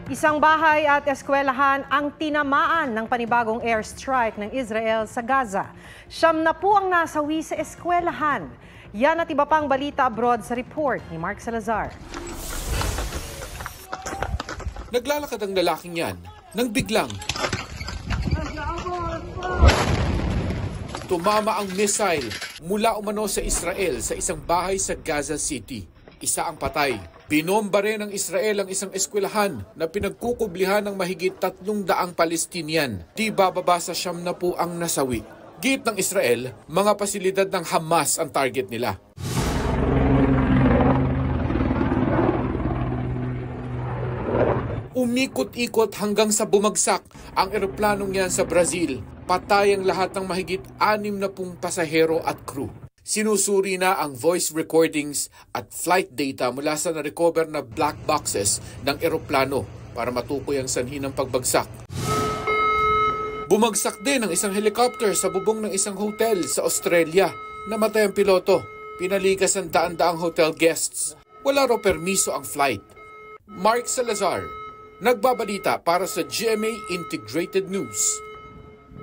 Isang bahay at eskwelahan ang tinamaan ng panibagong airstrike ng Israel sa Gaza. 9 ang nasawi sa eskwelahan. Yan at iba pang balita abroad sa report ni Mark Salazar. Naglalakad ang lalaking yan nang biglang tumama ang missile mula umano sa Israel sa isang bahay sa Gaza City. Isa ang patay. Binomba rin ng Israel ang isang eskwelahan na pinagkukublihan ng mahigit 300 Palestinian. Di bababa sa 90 ang nasawi. Git ng Israel, mga pasilidad ng Hamas ang target nila. Umikot-ikot hanggang sa bumagsak ang eroplanong yan sa Brazil. Patay ang lahat ng mahigit 60 pasahero at crew. Sinusuri na ang voice recordings at flight data mula sa na-recover na black boxes ng eroplano para matukoy ang sanhi ng pagbagsak. Bumagsak din ang isang helicopter sa bubong ng isang hotel sa Australia. Namatay ang piloto. Pinalikas ang daan-daang hotel guests. Wala raw permiso ang flight. Mark Salazar, nagbabalita para sa GMA Integrated News.